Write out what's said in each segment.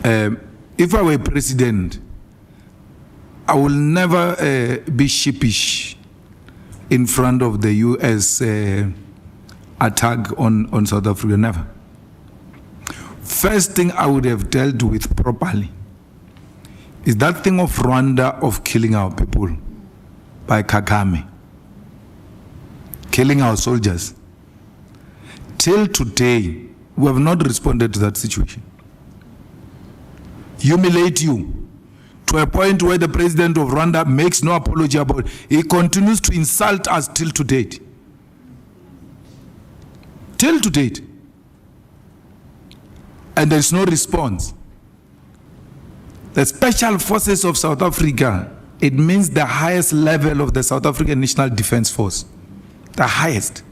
If I were president, I will never be sheepish in front of the US attack on South Africa, never. First thing I would have dealt with properly is that thing of Rwanda of killing our people by Kagame, killing our soldiers. Till today, we have not responded to that situation. Humiliate you to a point where the president of Rwanda makes no apology about it. He continues to insult us till to date. Till to date. And there's no response. The Special Forces of South Africa, it means the highest level of the South African National Defense Force. The highest.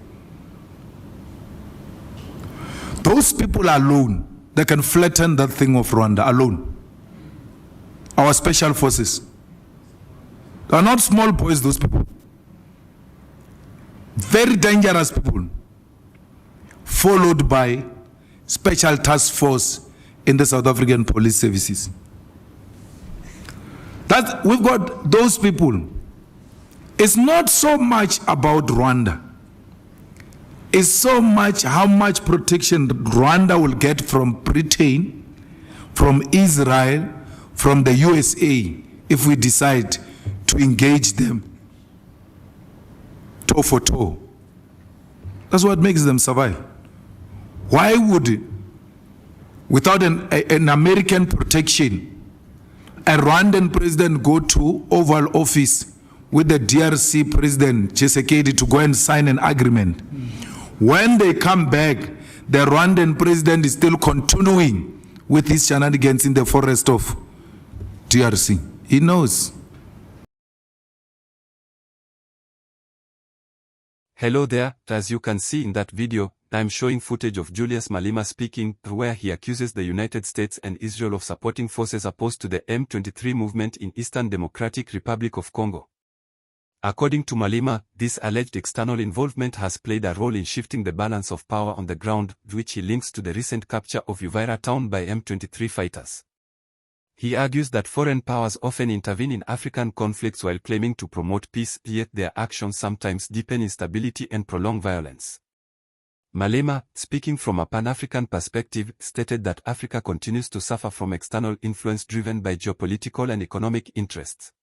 Those people alone, they can flatten that thing of Rwanda alone. Our special forces. They are not small boys, those people. Very dangerous people. Followed by special task force in the South African police services. We've got those people. It's not so much about Rwanda. It's so much how much protection Rwanda will get from Britain, from Israel, from the USA, if we decide to engage them toe for toe. That's what makes them survive. Why would, without an American protection, a Rwandan president go to Oval Office with the DRC president, Tshisekedi, to go and sign an agreement? When they come back, the Rwandan president is still continuing with his shenanigans in the forest of DRC. He knows. Hello there, as you can see in that video, I'm showing footage of Julius Malema speaking, where he accuses the United States and Israel of supporting forces opposed to the M23 movement in Eastern Democratic Republic of Congo. According to Malema, this alleged external involvement has played a role in shifting the balance of power on the ground, which he links to the recent capture of Uvira town by M23 fighters. He argues that foreign powers often intervene in African conflicts while claiming to promote peace, yet their actions sometimes deepen instability and prolong violence. Malema, speaking from a Pan-African perspective, stated that Africa continues to suffer from external influence driven by geopolitical and economic interests.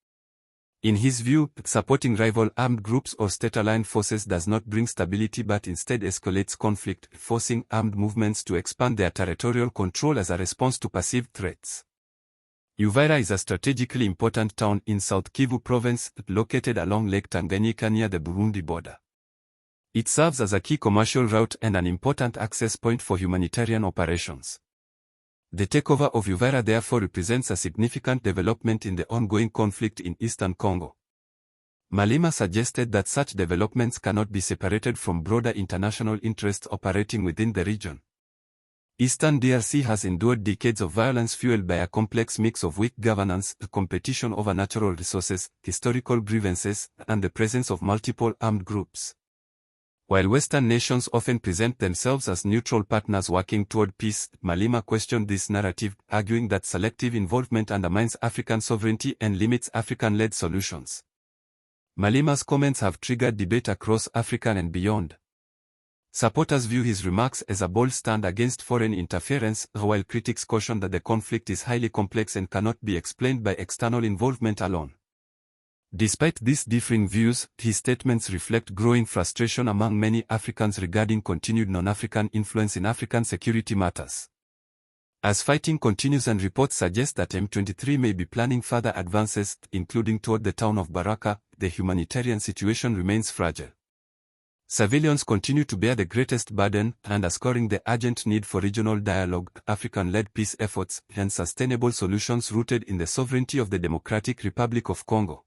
In his view, supporting rival armed groups or state-aligned forces does not bring stability but instead escalates conflict, forcing armed movements to expand their territorial control as a response to perceived threats. Uvira is a strategically important town in South Kivu province, located along Lake Tanganyika near the Burundi border. It serves as a key commercial route and an important access point for humanitarian operations. The takeover of Uvira therefore represents a significant development in the ongoing conflict in eastern Congo. Malema suggested that such developments cannot be separated from broader international interests operating within the region. Eastern DRC has endured decades of violence fueled by a complex mix of weak governance, competition over natural resources, historical grievances, and the presence of multiple armed groups. While Western nations often present themselves as neutral partners working toward peace, Malema questioned this narrative, arguing that selective involvement undermines African sovereignty and limits African-led solutions. Malema's comments have triggered debate across Africa and beyond. Supporters view his remarks as a bold stand against foreign interference, while critics caution that the conflict is highly complex and cannot be explained by external involvement alone. Despite these differing views, his statements reflect growing frustration among many Africans regarding continued non-African influence in African security matters. As fighting continues and reports suggest that M23 may be planning further advances, including toward the town of Baraka, the humanitarian situation remains fragile. Civilians continue to bear the greatest burden, underscoring the urgent need for regional dialogue, African-led peace efforts, and sustainable solutions rooted in the sovereignty of the Democratic Republic of Congo.